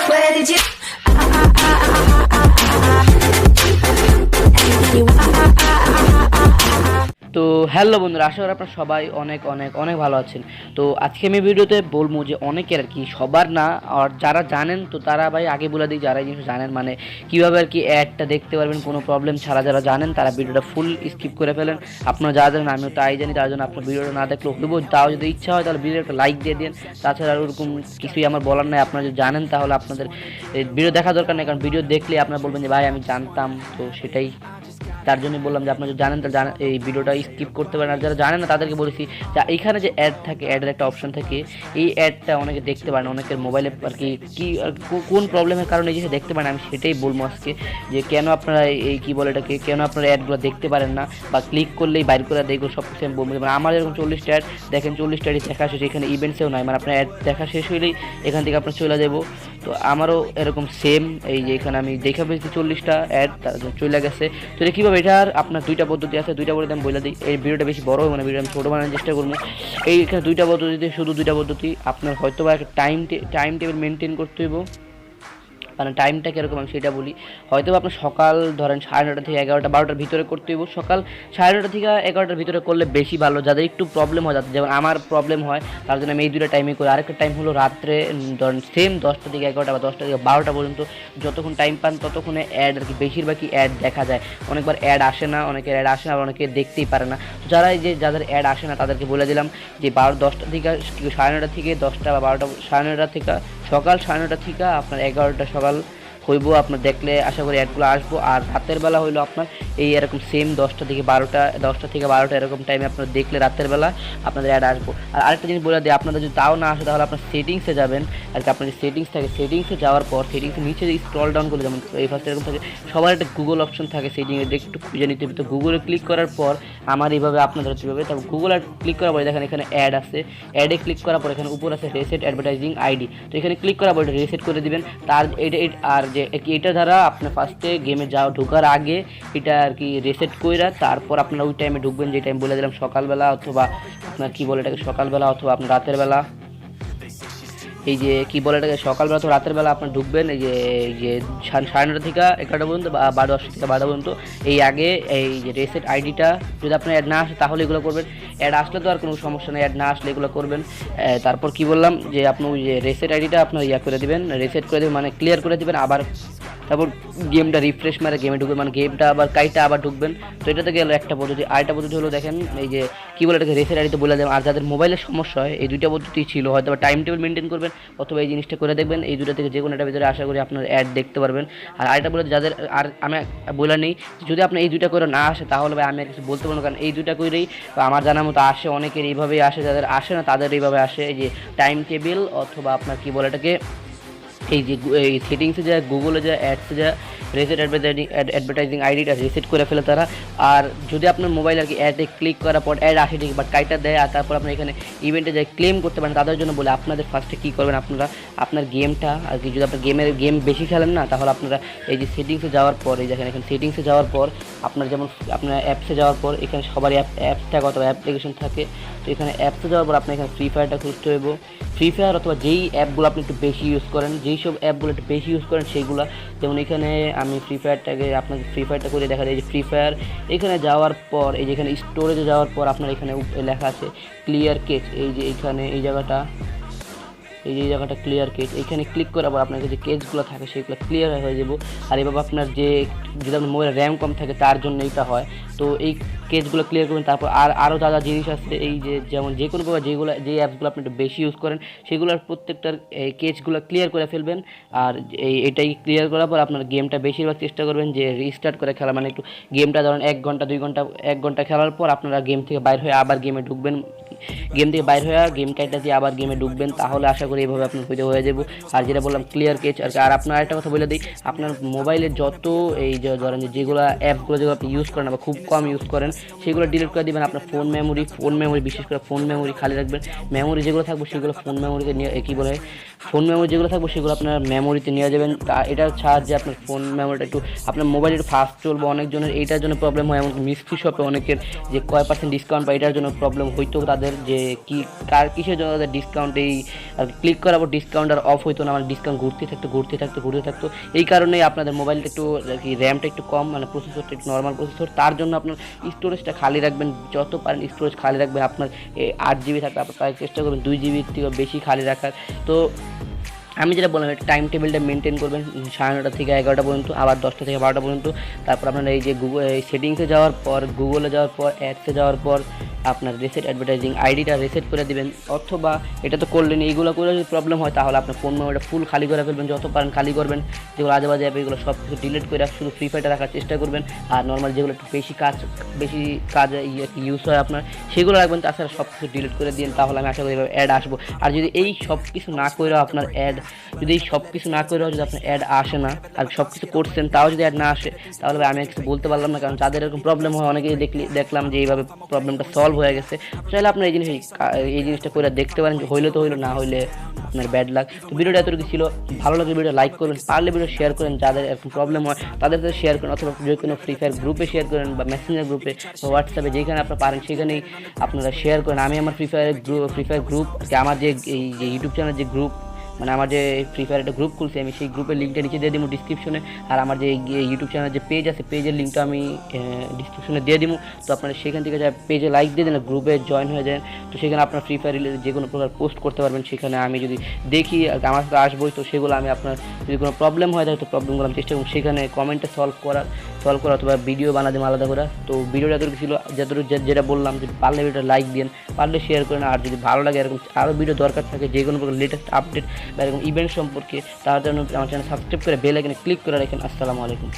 Where did you? তো hello বন্ধুরা, আশা করি আপনারা সবাই অনেক অনেক অনেক ভালো আছেন। তো আজকে আমি ভিডিওতে বলবো যে অনেকের আর কি, সবার না, আর যারা জানেন তো তারা ভাই আগে বলে দিই, যারা এই জিনিস জানেন মানে কীভাবে আর কি অ্যাডটা দেখতে পারবেন কোনো প্রবলেম ছাড়া। যারা জানেন তারা ভিডিওটা ফুল স্কিপ করে ফেলেন। আপনারা যা জানেন আমিও তাই জানি, তার জন্য আপনার ভিডিওটা না দেখলেও হইব। তাও যদি ইচ্ছা হয় তাহলে ভিডিও একটা লাইক দিয়ে দিন। তাছাড়া আর ওরকম কিছুই আমার বলার নাই। আপনারা যদি জানেন তাহলে আপনাদের ভিডিও দেখা দরকার নেই, কারণ ভিডিও দেখলে আপনারা বলবেন যে ভাই আমি জানতাম। তো সেটাই, তার জন্য বললাম যে আপনারা যদি জানেন তাহলে এই ভিডিওটা স্কিপ করতে পারেন। আর যারা জানেন না তাদেরকে বলেছি যে এইখানে যে অ্যাড থাকে, অ্যাডের একটা অপশন থাকে, এই অ্যাডটা অনেকে দেখতে পারেন, অনেকের মোবাইলে আর কি কোন প্রবলেমের কারণে এই জিনিস দেখতে পারেন। আমি সেটাই বলবো আজকে, যে কেন আপনারা এই কী বলে এটাকে, কেন আপনারা অ্যাডগুলো দেখতে পারেন না, বা ক্লিক করলেই বাইর করে দেয়, এগুলো সব কিছু আমি বলবো। মানে আমার এরকম 40টা অ্যাড দেখেন, 40টা অ্যাডই দেখা শেষ, এখানে ইভেন্টসেও নয়, মানে আপনার অ্যাড দেখা শেষ হইলেই এখান থেকে আপনার চলে যাবো। তো আমারও এরকম সেম, এই যে এখানে আমি দেখা পেয়েছি 40টা অ্যাড চলে গেছে। তো এটা কীভাবে, এটার আপনার দুইটা পদ্ধতি আছে, দুইটা পদ্ধতি আমি বলে দিই। এই ভিডিওটা বেশি বড় হবে না, ভিডিও আমি ছোটো বানানোর চেষ্টা করবো। এইখানে দুইটা পদ্ধতিতে, শুধু দুইটা পদ্ধতি। আপনার হয়তো বা একটা টাইম টেবিল মেনটেন করতে হইব। মানে টাইমটা কীরকম আমি সেটা বলি। হয়তো আপনার সকাল ধরেন 9:30 থেকে 11টা 12টার ভিতরে করতে হইব। সকাল 9:30 থেকে 11টার ভিতরে করলে বেশি ভালো। যাদের একটু প্রবলেম হয়, যাদের যেমন আমার প্রবলেম হয়, তার জন্য আমি এই দুটো টাইমে করি। আরেকটা টাইম হলো রাত্রে, ধরেন সেম 10টা থেকে 11টা বা 10টা থেকে 12টা পর্যন্ত যতক্ষণ টাইম পান ততক্ষণে অ্যাড আর কি বেশিরভাগই অ্যাড দেখা যায়। অনেকবার অ্যাড আসে না, অনেকের অ্যাড আসে না, আর অনেকে দেখতেই পারে না। যারা এই যে যাদের অ্যাড আসে না তাদেরকে বলে দিলাম যে 10টা থেকে 9:30 থেকে 10টা বা 12টা, 9:30 থেকে সকাল 9:30 থেকে আপনার 11টা সকাল হইব, আপনার দেখলে আশা করি অ্যাডগুলো আসবো। আর রাতের বেলা হইলো আপনার এই এরকম সেম 10টা থেকে 12টা এরকম টাইমে আপনার দেখলে রাতের বেলা আপনাদের অ্যাড আসবো। আর আরেকটা জিনিস বলে দিই, আপনাদের যদি তাও না আসে তাহলে আপনার সেটিংসে যাবেন আর কি। আপনার যে সেটিংস থাকে, সেটিংসে যাওয়ার পর সেটিংসের নিচে যে স্ক্রল ডাউন করলে, যেমন এই ফার্স্টে এরকম থাকে, সবার একটা গুগল অপশন থাকে সেটিংয়ে, একটু খুঁজে নিতে হবে। তো গুগলে ক্লিক করার পর আমার এইভাবে আপনাদের কীভাবে, তারপর গুগল আর ক্লিক করার পরে দেখেন এখানে অ্যাড আছে। অ্যাডে ক্লিক করার পর এখানে উপর আছে রিসেট অ্যাডভার্টাইজিং আইডি। তো এখানে ক্লিক করার পর এটা রিসেট করে দিবেন। তার আর যে এটা দ্বারা আপনার ফার্স্টে গেমে ঢোকার আগে এটা আর কি রিসেট কইরা তারপর আপনারা ওই টাইমে ঢুকবেন, যে টাইম বলে দিলাম সকালবেলা, অথবা আপনার কী বলে এটাকে সকালবেলা, অথবা আপনার রাতের বেলা। এই যে কী বলে এটাকে সকালবেলা তো রাতের বেলা আপনার ঢুকবেন। এই যে 9:30 থেকে 11টা পর্যন্ত বা 10টা থেকে 12টা পর্যন্ত এই আগে এই যে রিসেট আইডিটা, যদি আপনার অ্যাড না আসে তাহলে এগুলো করবেন। অ্যাড আসলে তো আর কোনো সমস্যা নেই, অ্যাড না আসলে এগুলো করবেন। তারপর কি বললাম, যে আপনি ওই যে রিসেট আইডিটা আপনার করে দেবেন, রিসেট করে দেবেন মানে ক্লিয়ার করে দেবেন। আবার তারপর গেমটা রিফ্রেশ মারে গেমে ঢুকবেন, মানে গেমটা আবার কাইটা আবার ঢুকবেন। তো এটাতে গেল একটা পদ্ধতি। আরেকটা পদ্ধতি হলো দেখেন, এই যে কী বলে এটাকে রিসেট আইডিতে বলে দেবেন। আর যাদের মোবাইলের সমস্যা হয়, এই দুইটা পদ্ধতি ছিল, হয়তো টাইম টেবিল মেনটেন করবেন অথবা এই জিনিসটা করে দেখবেন। এই দুটো থেকে যে কোনো একটা ভিতরে আশা করি আপনার অ্যাড দেখতে পারবেন। আর আরেকটা বলে যাদের, আর আমি বলে নেই, যদি আপনি এই দুইটা করে না আসে তাহলে ভাই আমি আর কিছু বলতে পারবো, কারণ এই দুইটা করেই আমার জানার মতো আসে। অনেকের এইভাবেই আসে, যাদের আসে না তাদের এইভাবে আসে। এই যে টাইম টেবিল অথবা আপনার কী বলে এটাকে, এই যে এই সেটিংসে যা গুগলে যা অ্যাডসে যা রিসেট অ্যাডভার্টাইজিং আইডিটা রিসেট করে ফেলে তারা। আর যদি আপনার মোবাইল আর কি অ্যাডে ক্লিক করার পর অ্যাড আসে ঠিক, বাট কাইটা দেয়, আর তারপর আপনার এখানে ইভেন্টে যাই ক্লেম করতে পারেন, তাদের জন্য বলে আপনাদের ফার্স্টে কী করবেন, আপনারা আপনার গেমটা আর কি, যদি আপনার গেম বেশি খেলেন না, তাহলে আপনারা এই যে সেটিংসে যাওয়ার পর, এই দেখেন এখানে সেটিংসে যাওয়ার পর আপনার যেমন আপনার অ্যাপসে যাওয়ার পর এখানে সবারই অ্যাপস থাকে অথবা অ্যাপ্লিকেশন থাকে। তো এখানে অ্যাপসে যাওয়ার পর আপনি এখানে ফ্রি ফায়ারটা খুঁজতে হইব। ফ্রি ফায়ার অথবা যেই অ্যাপগুলো আপনি একটু বেশি ইউজ করেন, যেই সব অ্যাপগুলো একটু বেশি ইউজ করেন সেইগুলো, যেমন এখানে আমি ফ্রি ফায়ারটাকে আপনাকে ফ্রি ফায়ারটা করে দেখা যায়। যে ফ্রি ফায়ার এখানে যাওয়ার পর, এই যে এখানে স্টোরেজে যাওয়ার পর আপনার এখানে লেখা আছে ক্লিয়ার কেচ। এই যে এইখানে এই জায়গাটা ক্লিয়ার কেচ, এখানে ক্লিক করার পর আপনার যে কেচগুলো থাকে সেগুলো ক্লিয়ার হয়ে যাবো। আর এভাবে আপনার যে যদি আপনার মোবাইল র্যাম কম থাকে তার জন্য এইটা হয়। তো এই কেচগুলো ক্লিয়ার করবেন। তারপর আরও যা যা জিনিস আছে, এই যে যেমন যে কোনো প্রকার যে অ্যাপসগুলো আপনি একটু বেশি ইউজ করেন সেগুলোর প্রত্যেকটার এই কেচগুলো ক্লিয়ার করে ফেলবেন। আর এটাই ক্লিয়ার করার পর আপনার গেমটা বেশিরভাগ চেষ্টা করবেন যে রিস্টার্ট করে খেলা, মানে একটু গেমটা ধরেন 1 ঘন্টা 2 ঘন্টা 1 ঘন্টা খেলার পর আপনারা গেম থেকে বাইর হয়ে আবার গেমে ঢুকবেন, গেম থেকে বাইর হয়ে গেম কাইটা দিয়ে আবার গেমে ঢুকবেন। তাহলে আশা করি এইভাবে আপনার হয়ে যাবো। আর যেটা বললাম ক্লিয়ার কেচ আর কি। আর আপনার আরেকটা কথা বলে দিই, আপনার মোবাইলে যত এই যে ধরেন যেগুলো অ্যাপগুলো যেগুলো আপনি ইউজ করেন বা খুব কম ইউজ করেন সেগুলো ডিলিট করে দেবেন। আপনার ফোন মেমোরি বিশেষ করে ফোন মেমোরি খালি রাখবেন। মেমোরি যেগুলো থাকবে সেগুলো ফোন মেমোরিতে নিয়ে কী বলে ফোন মেমোরি যেগুলো থাকবে সেগুলো আপনার মেমোরিতে নিয়ে যাবেন। তা এটার সাহায্যে আপনার ফোন মেমোরিটা একটু আপনার মোবাইল একটু ফাস্ট চলবে। অনেকজনের এইটার জন্য প্রবলেম হয়, এমনকি মিস্ত্রি শপে অনেকের যে কয় % ডিসকাউন্ট বা এটার জন্য প্রবলেম হইতেও তাদের তাদের যে কি কার কিসের জন্য তাদের ডিসকাউন্ট এই আর ক্লিক করার পর ডিসকাউন্ট আর অফ হইতো না, মানে ডিসকাউন্ট ঘুরতে থাকতো। এই কারণেই আপনাদের মোবাইলটা একটু আর কি র্যামটা একটু কম, মানে প্রসেসরটা একটু নর্মাল প্রসেসর। তার জন্য আপনার স্টোরেজটা খালি রাখবেন, যত পারেন স্টোরেজ খালি রাখবেন। আপনার 8 GB থাকলে আপনার প্রায় চেষ্টা করবেন 2 GB থেকে বেশি খালি রাখার। তো আমি যেটা বললাম একটা টাইম টেবিলটা মেনটেন করবেন 9:30 থেকে 11টা পর্যন্ত, আবার 10টা থেকে 12টা পর্যন্ত। তারপর আপনার এই যে গুগল সেটিংসে যাওয়ার পর, গুগলে যাওয়ার পর, অ্যাডসে যাওয়ার পর আপনার রিসেট অ্যাডভার্টাইজিং আইডিটা রিসেট করে দেবেন। অথবা এটা তো করলেন, এইগুলো করে যদি প্রবলেম হয় তাহলে আপনার ফোন মেমোরিটা ফুল খালি করে ফেলবেন, যত পারেন খালি করবেন। যেগুলো আজে বাজে অ্যাপ এগুলো সব কিছু ডিলিট করে শুধু ফ্রি ফায়ারটা রাখার চেষ্টা করবেন। আর নর্মাল যেগুলো একটু বেশি কাজ ইউজ হয় আপনার, সেগুলো রাখবেন। তাছাড়া সব কিছু ডিলিট করে দিন, তাহলে আমি আশা করি এভাবে অ্যাড আসবো। আর যদি এই সব কিছু না করে আপনার যদি আপনার অ্যাড আসে না, আর সব কিছু করছেন তাও যদি অ্যাড না আসে, তাহলে আমি কিছু বলতে পারলাম না। কারণ যাদের এরকম প্রবলেম হয় অনেকেই দেখলাম যে এইভাবে প্রবলেমটা সলভ হয়ে গেছে। চাইলে আপনার এই জিনিসটা করে দেখতে পারেন, হইলে তো হইলো, না হইলে আপনার ব্যাড লাক। তো ভিডিওটা এতটুকু ছিল, ভালো লাগলে ভিডিও লাইক করবেন, পারলে ভিডিও শেয়ার করেন, যাদের এরকম প্রবলেম হয় তাদের সাথে শেয়ার করেন, অথবা যে কোনো ফ্রি ফায়ার গ্রুপে শেয়ার করেন, বা মেসেঞ্জার গ্রুপে বা হোয়াটসঅ্যাপে, যেখানে আপনারা পারেন সেখানেই আপনারা শেয়ার করেন। আমি আমার ফ্রি ফায়ার গ্রুপ, আমার যে এই যে ইউটিউব চ্যানেল যে গ্রুপ, মানে আমার যে ফ্রি ফায়ার একটা গ্রুপ খুলছি, আমি সেই গ্রুপের লিঙ্কটা নিচে দিয়ে দিব ডিসক্রিপশনে। আর আমার যে ইউটিউব চ্যানেল যে পেজ আছে, পেজের লিঙ্কটা আমি ডিসক্রিপশনে দিয়ে দিব। তো আপনারা সেখান থেকে যা পেজে লাইক দিয়ে দেন, গ্রুপে জয়েন হয়ে যান। তো সেখানে আপনার ফ্রি ফায়ার রিলেটেড যে কোনো প্রকার পোস্ট করতে পারবেন। সেখানে আমি যদি দেখি আমার সাথে আসবোই, তো সেগুলো আমি আপনার যদি কোনো প্রবলেম হয় তো প্রবলেমগুলো আমি চেষ্টা করব সেখানে কমেন্টে সলভ করা অথবা ভিডিও বানাতে আলাদা করা। তো ভিডিওটা এতটুকু ছিল, যেটা বললাম যে পারলে ভিডিওটা লাইক দিন, পারলে শেয়ার করেন। আর যদি ভালো লাগে এরকম আরও ভিডিও দরকার থাকে যে কোনো প্রকার লেটেস্ট আপডেট বা এরকম ইভেন্ট সম্পর্কে, তার জন্য আমার চ্যানেল সাবস্ক্রাইব করে বেল আইকনে ক্লিক করে রাখেন। আসসালামু আলাইকুম।